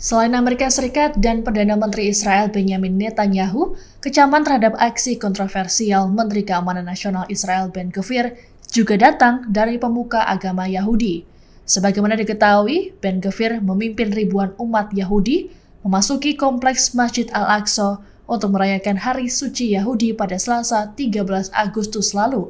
Selain Amerika Serikat dan Perdana Menteri Israel Benjamin Netanyahu, kecaman terhadap aksi kontroversial Menteri Keamanan Nasional Israel Ben Gvir juga datang dari pemuka agama Yahudi. Sebagaimana diketahui, Ben Gvir memimpin ribuan umat Yahudi memasuki kompleks Masjid Al-Aqsa untuk merayakan Hari Suci Yahudi pada Selasa 13 Agustus lalu.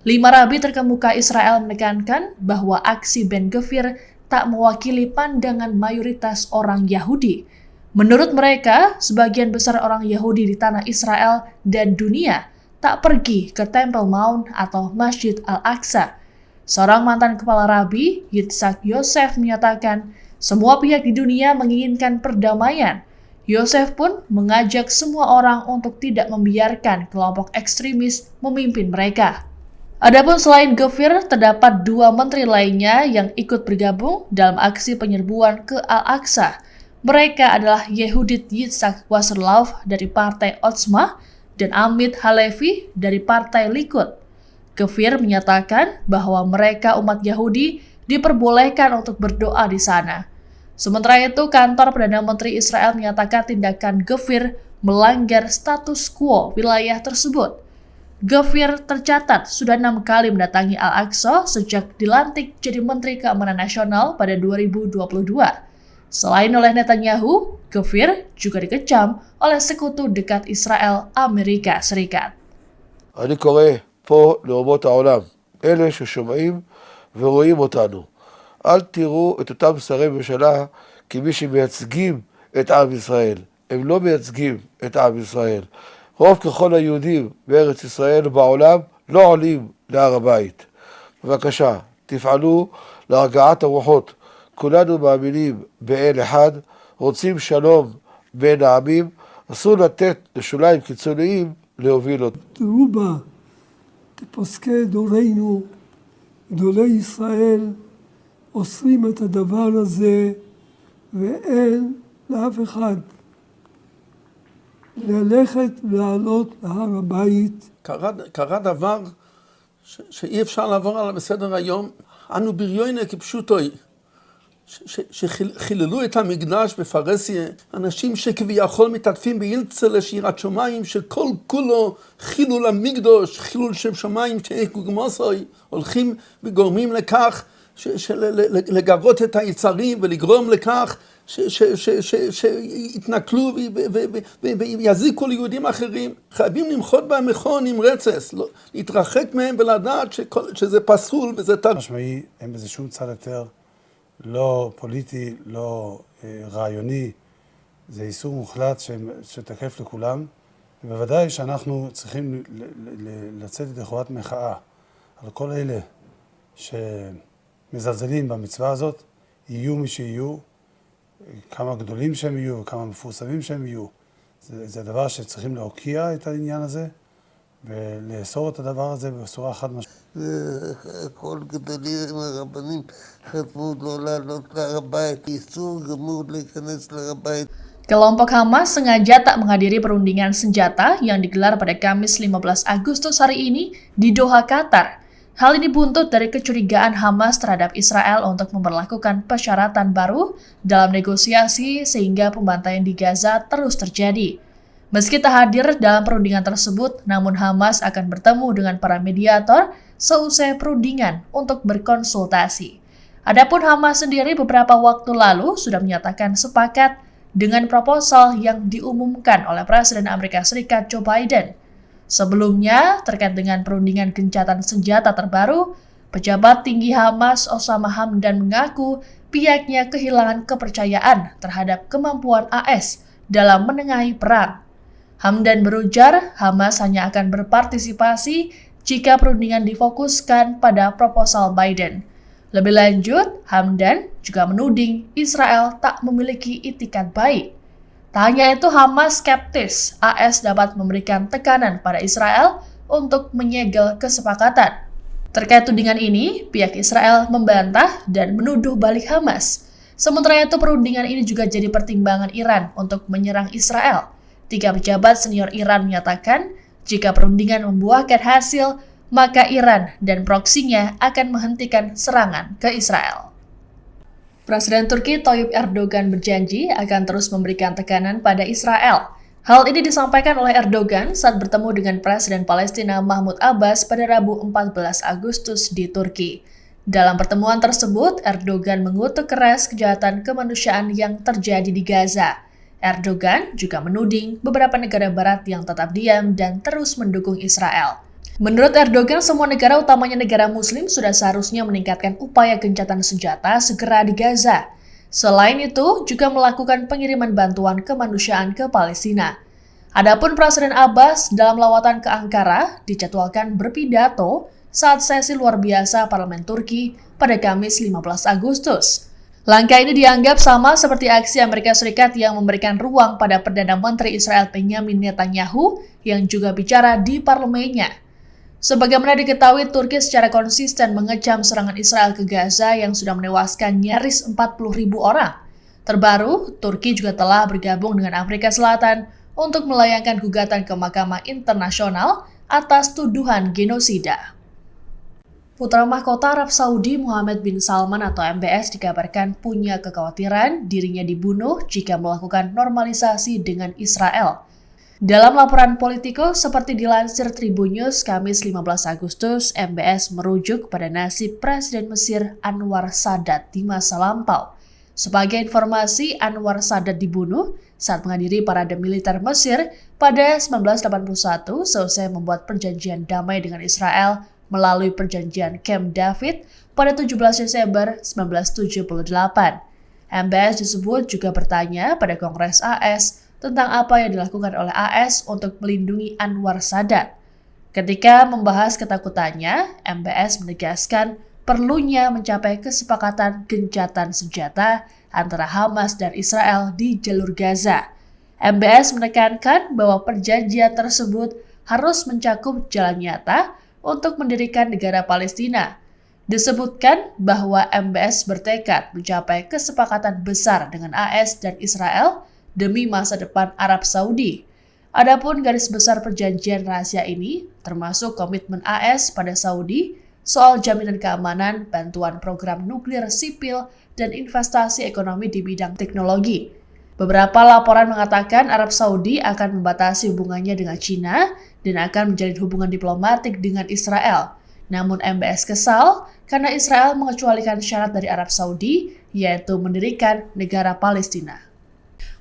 5 rabi terkemuka Israel menekankan bahwa aksi Ben Gvir tak mewakili pandangan mayoritas orang Yahudi. Menurut mereka, sebagian besar orang Yahudi di tanah Israel dan dunia tak pergi ke Temple Mount atau Masjid Al-Aqsa. Seorang mantan kepala rabi, Yitzhak Yosef, menyatakan semua pihak di dunia menginginkan perdamaian. Yosef pun mengajak semua orang untuk tidak membiarkan kelompok ekstremis memimpin mereka. Adapun selain Gvir, terdapat 2 menteri lainnya yang ikut bergabung dalam aksi penyerbuan ke Al-Aqsa. Mereka adalah Yehudit Yitzhak Wasserlauf dari Partai Otzma dan Amit Halevi dari Partai Likud. Gvir menyatakan bahwa mereka umat Yahudi diperbolehkan untuk berdoa di sana. Sementara itu, kantor Perdana Menteri Israel menyatakan tindakan Gvir melanggar status quo wilayah tersebut. Gvir tercatat sudah 6 kali mendatangi Al-Aqsa sejak dilantik jadi Menteri Keamanan Nasional pada 2022. Selain oleh Netanyahu, Gvir juga dikecam oleh sekutu dekat Israel, Amerika Serikat. אני קורא פה לאומות העולם, אלה ששומעים ורואים אותנו. אל תראו את אותם שרי ממשלה כמי שמייצגים את עם ישראל. הם לא מייצגים את עם ישראל. רוב ככל היהודים בארץ ישראל ובעולם לא עולים להר הבית. בבקשה, תפעלו להרגעת הרוחות. כולנו מאמינים באל אחד, רוצים שלום בין העמים, אסור לתת לשוליים קיצוניים להוביל אותו. תראו בה כפוסקי דורנו, גדולי ישראל, אוסרים את הדבר הזה, ואין לאף אחד ללכת ולעלות להר הבית. קרה דבר שאי אפשר לעבור עליו בסדר היום. אנו בריונה כפשוטוי, שחיללו את המקדש בפרסיה, אנשים שכביכול מתעטפים באילצה לשירת שמיים, שכל כולו חילול המקדש, חילול שם שמיים, שגמוסוי, הולכים וגורמים לכך לגרות את היצרים ולגרום לכך שיתנכלו ויזיקו ליהודים אחרים. חייבים למחות בהם מכון עם רצס, להתרחק מהם ולדעת שזה פסול וזה תר. משמעי, אין בזה שום צד יותר, לא פוליטי, לא רעיוני, זה איסור מוחלט שתקף לכולם, ובוודאי שאנחנו צריכים לצאת את חובת מחאה על כל אלה שמזלזלים במצווה הזאת, יהיו מי שיהיו, כמה גדולים שהם יהיו, כמה מפורסמים שהם יהיו. זה דבר שצריכים להוקיע את העניין הזה, ולאסור את הדבר הזה בצורה חד משמעית. כל גדולים הרבנים חתמו לא לעלות להר הבית, איסור גמור להיכנס להר הבית. Kelompok Hamas sengaja tak menghadiri perundingan senjata yang digelar pada Kamis 15 Agustus hari ini di Doha, Qatar. Hal ini buntut dari kecurigaan Hamas terhadap Israel untuk memperlakukan persyaratan baru dalam negosiasi sehingga pembantaian di Gaza terus terjadi. Meski tak hadir dalam perundingan tersebut, namun Hamas akan bertemu dengan para mediator seusai perundingan untuk berkonsultasi. Adapun Hamas sendiri beberapa waktu lalu sudah menyatakan sepakat dengan proposal yang diumumkan oleh Presiden Amerika Serikat Joe Biden. Sebelumnya, terkait dengan perundingan gencatan senjata terbaru, pejabat tinggi Hamas Osama Hamdan mengaku pihaknya kehilangan kepercayaan terhadap kemampuan AS dalam menengahi perang. Hamdan berujar Hamas hanya akan berpartisipasi jika perundingan difokuskan pada proposal Biden. Lebih lanjut, Hamdan juga menuding Israel tak memiliki itikat baik. Tak hanya itu, Hamas skeptis AS dapat memberikan tekanan pada Israel untuk menyegel kesepakatan. Terkait tudingan ini, pihak Israel membantah dan menuduh balik Hamas. Sementara itu, perundingan ini juga jadi pertimbangan Iran untuk menyerang Israel. 3 pejabat senior Iran menyatakan, jika perundingan membuahkan hasil, maka Iran dan proksinya akan menghentikan serangan ke Israel. Presiden Turki Tayyip Erdogan berjanji akan terus memberikan tekanan pada Israel. Hal ini disampaikan oleh Erdogan saat bertemu dengan Presiden Palestina Mahmud Abbas pada Rabu 14 Agustus di Turki. Dalam pertemuan tersebut, Erdogan mengutuk keras kejahatan kemanusiaan yang terjadi di Gaza. Erdogan juga menuding beberapa negara barat yang tetap diam dan terus mendukung Israel. Menurut Erdogan, semua negara, utamanya negara Muslim, sudah seharusnya meningkatkan upaya gencatan senjata segera di Gaza. Selain itu, juga melakukan pengiriman bantuan kemanusiaan ke Palestina. Adapun Presiden Abbas dalam lawatan ke Ankara dijadwalkan berpidato saat sesi luar biasa Parlemen Turki pada Kamis 15 Agustus. Langkah ini dianggap sama seperti aksi Amerika Serikat yang memberikan ruang pada Perdana Menteri Israel Benyamin Netanyahu yang juga bicara di parlemennya. Sebagaimana diketahui, Turki secara konsisten mengecam serangan Israel ke Gaza yang sudah menewaskan nyaris 40.000 orang. Terbaru, Turki juga telah bergabung dengan Afrika Selatan untuk melayangkan gugatan ke Mahkamah Internasional atas tuduhan genosida. Putra mahkota Arab Saudi Mohammed bin Salman atau MBS dikabarkan punya kekhawatiran dirinya dibunuh jika melakukan normalisasi dengan Israel. Dalam laporan Politico seperti dilansir Tribunnews Kamis 15 Agustus, MBS merujuk pada nasib Presiden Mesir Anwar Sadat di masa lampau. Sebagai informasi, Anwar Sadat dibunuh saat menghadiri parade militer Mesir pada 1981 selesai membuat perjanjian damai dengan Israel melalui perjanjian Camp David pada 17 Desember 1978. MBS disebut juga bertanya pada Kongres AS tentang apa yang dilakukan oleh AS untuk melindungi Anwar Sadat. Ketika membahas ketakutannya, MBS menegaskan perlunya mencapai kesepakatan gencatan senjata antara Hamas dan Israel di jalur Gaza. MBS menekankan bahwa perjanjian tersebut harus mencakup jalan nyata untuk mendirikan negara Palestina. Disebutkan bahwa MBS bertekad mencapai kesepakatan besar dengan AS dan Israel demi masa depan Arab Saudi. Adapun garis besar perjanjian rahasia ini termasuk komitmen AS pada Saudi soal jaminan keamanan, bantuan program nuklir sipil, dan investasi ekonomi di bidang teknologi. Beberapa laporan mengatakan Arab Saudi akan membatasi hubungannya dengan China dan akan menjalin hubungan diplomatik dengan Israel. Namun MBS kesal karena Israel mengecualikan syarat dari Arab Saudi, yaitu mendirikan negara Palestina.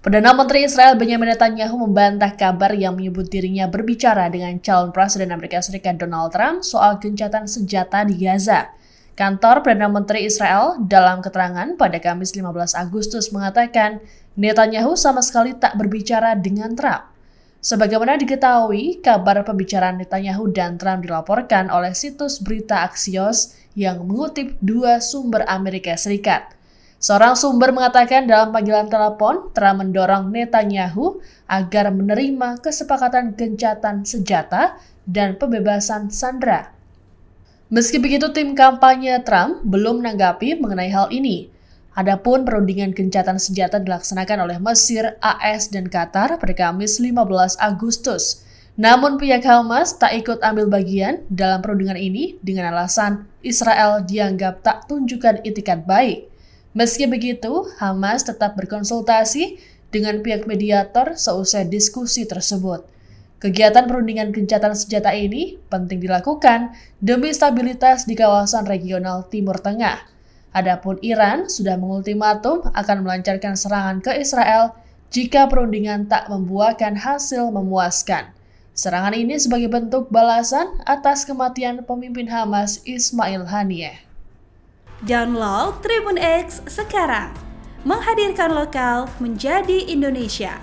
Perdana Menteri Israel Benyamin Netanyahu membantah kabar yang menyebut dirinya berbicara dengan calon Presiden Amerika Serikat Donald Trump soal gencatan senjata di Gaza. Kantor Perdana Menteri Israel dalam keterangan pada Kamis 15 Agustus mengatakan Netanyahu sama sekali tak berbicara dengan Trump. Sebagaimana diketahui, kabar pembicaraan Netanyahu dan Trump dilaporkan oleh situs berita Axios yang mengutip dua sumber Amerika Serikat. Seorang sumber mengatakan dalam panggilan telepon, Trump mendorong Netanyahu agar menerima kesepakatan gencatan senjata dan pembebasan sandera. Meski begitu, tim kampanye Trump belum menanggapi mengenai hal ini. Adapun perundingan gencatan senjata dilaksanakan oleh Mesir, AS, dan Qatar pada Kamis 15 Agustus. Namun pihak Hamas tak ikut ambil bagian dalam perundingan ini dengan alasan Israel dianggap tak tunjukkan itikat baik. Meski begitu, Hamas tetap berkonsultasi dengan pihak mediator seusai diskusi tersebut. Kegiatan perundingan gencatan senjata ini penting dilakukan demi stabilitas di kawasan regional Timur Tengah. Adapun Iran sudah mengultimatum akan melancarkan serangan ke Israel jika perundingan tak membuahkan hasil memuaskan. Serangan ini sebagai bentuk balasan atas kematian pemimpin Hamas Ismail Haniyeh. Download Tribun X sekarang, menghadirkan lokal menjadi Indonesia.